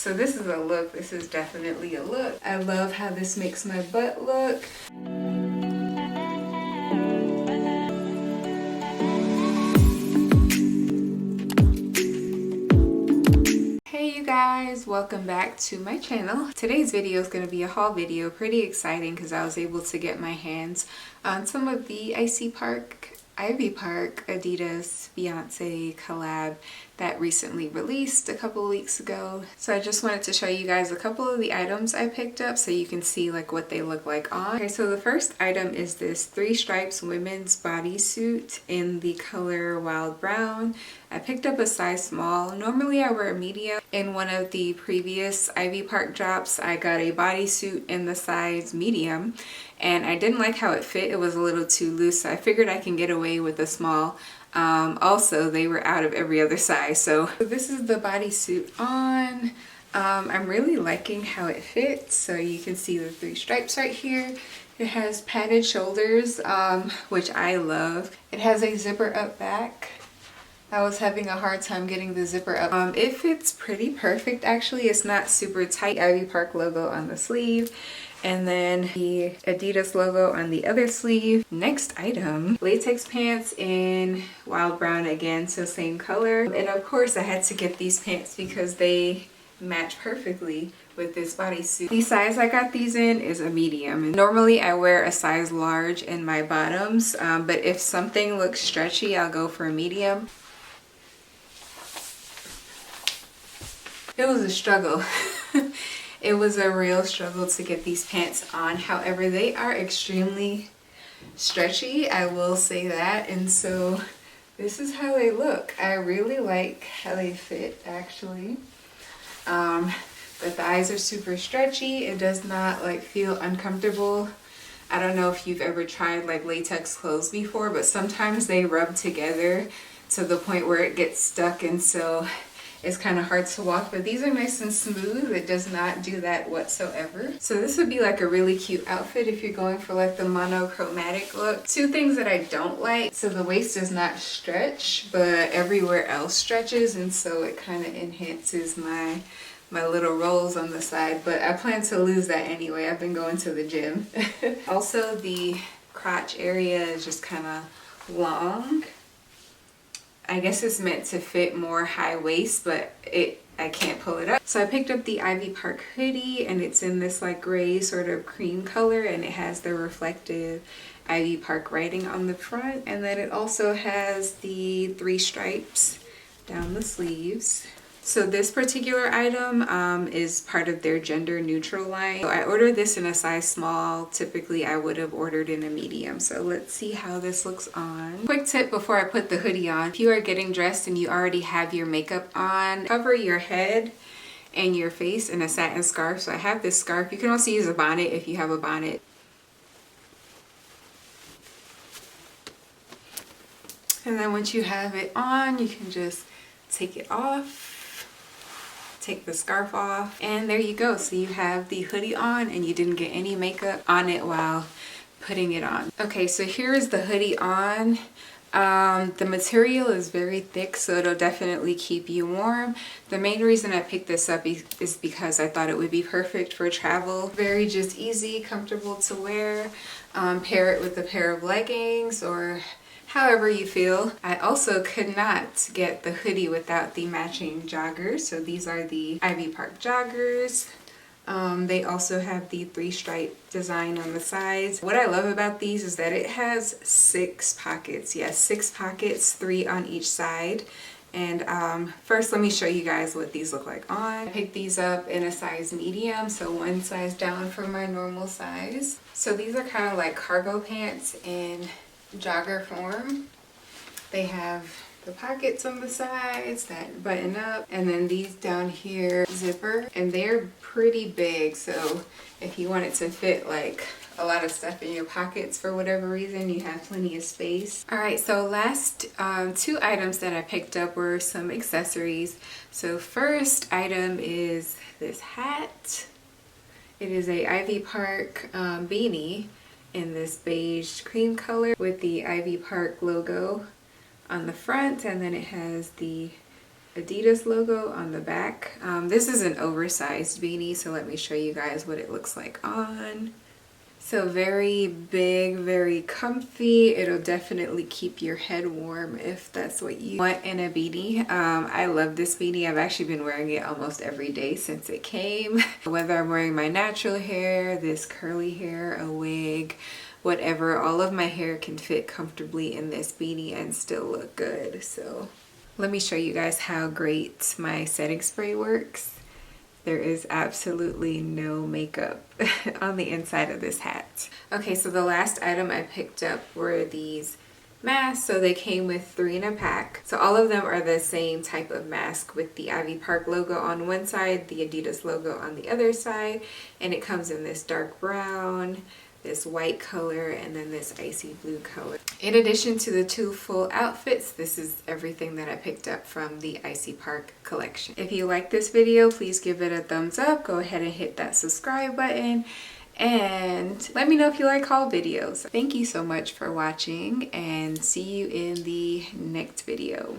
So this is a look. This is definitely a look. I love how this makes my butt look. Hey you guys, welcome back to my channel. Today's video is going to be a haul video. Pretty exciting because I was able to get my hands on some of the Ivy Park Adidas Beyonce collab that recently released a couple of weeks ago. So I just wanted to show you guys a couple of the items I picked up so you can see like what they look like on. Okay, so the first item is this 3 stripes women's bodysuit in the color wild brown. I picked up a size small. Normally I wear a medium. In one of the previous Ivy Park drops, I got a bodysuit in the size medium and I didn't like how it fit. It was a little too loose, so I figured I can get away with a small. Also, they were out of every other size. So this is the bodysuit on. I'm really liking how it fits. So you can see the 3 stripes right here. It has padded shoulders, which I love. It has a zipper up back. I was having a hard time getting the zipper up. It fits pretty perfect actually. It's not super tight. Ivy Park logo on the sleeve. And then the Adidas logo on the other sleeve. Next item, latex pants in wild brown again, so same color. And of course I had to get these pants because they match perfectly with this bodysuit. The size I got these in is a medium. Normally I wear a size large in my bottoms, but if something looks stretchy, I'll go for a medium. It was a struggle. It was a real struggle to get these pants on. However, they are extremely stretchy, I will say that. And so this is how they look. I really like how they fit actually. The thighs are super stretchy. It does not like feel uncomfortable. I don't know if you've ever tried like latex clothes before, but sometimes they rub together to the point where it gets stuck, and so it's kind of hard to walk, but these are nice and smooth. It does not do that whatsoever. So this would be like a really cute outfit if you're going for like the monochromatic look. 2 things that I don't like. So the waist does not stretch, but everywhere else stretches, and so it kind of enhances my little rolls on the side, but I plan to lose that anyway. I've been going to the gym. Also, the crotch area is just kind of long. I guess it's meant to fit more high waist, but I can't pull it up. So I picked up the Ivy Park hoodie, and it's in this like gray sort of cream color, and it has the reflective Ivy Park writing on the front, and then it also has the 3 stripes down the sleeves. So this particular item is part of their gender neutral line. So I ordered this in a size small. Typically I would have ordered in a medium. So let's see how this looks on. Quick tip before I put the hoodie on. If you are getting dressed and you already have your makeup on, cover your head and your face in a satin scarf. So I have this scarf. You can also use a bonnet if you have a bonnet. And then once you have it on, you can just take it off. Take the scarf off, and there you go. So you have the hoodie on and you didn't get any makeup on it while putting it on. Okay, so here is the hoodie on. The material is very thick, so it'll definitely keep you warm. The main reason I picked this up is because I thought it would be perfect for travel. Very just easy, comfortable to wear. Pair it with a pair of leggings or however you feel. I also could not get the hoodie without the matching joggers. So these are the Ivy Park joggers. They also have the 3 stripe design on the sides. What I love about these is that it has 6 pockets. Yes, 6 pockets, 3 on each side. And first let me show you guys what these look like on. I picked these up in a size medium, so 1 size down from my normal size. So these are kind of like cargo pants in jogger form. They have the pockets on the sides that button up, and then these down here zipper, and they're pretty big, so if you want it to fit like a lot of stuff in your pockets for whatever reason, you have plenty of space. All right, so last 2 items that I picked up were some accessories. So first item is this hat. It is a Ivy Park beanie in this beige cream color with the Ivy Park logo on the front, and then it has the ADIDAS logo on the back. This is an oversized beanie, so let me show you guys what it looks like on. So very big, very comfy. It'll definitely keep your head warm if that's what you want in a beanie. I love this beanie. I've actually been wearing it almost every day since it came. Whether I'm wearing my natural hair, this curly hair, a wig, whatever, all of my hair can fit comfortably in this beanie and still look good. So let me show you guys how great my setting spray works. There is absolutely no makeup on the inside of this hat. Okay, so the last item I picked up were these masks. So they came with 3 in a pack. So all of them are the same type of mask with the Ivy Park logo on one side, the ADIDAS logo on the other side, and it comes in this dark brown, this white color, and then this icy blue color. In addition to the 2 full outfits, this is everything that I picked up from the ICY Park collection. If you like this video, please give it a thumbs up. Go ahead and hit that subscribe button and let me know if you like haul videos. Thank you so much for watching and see you in the next video.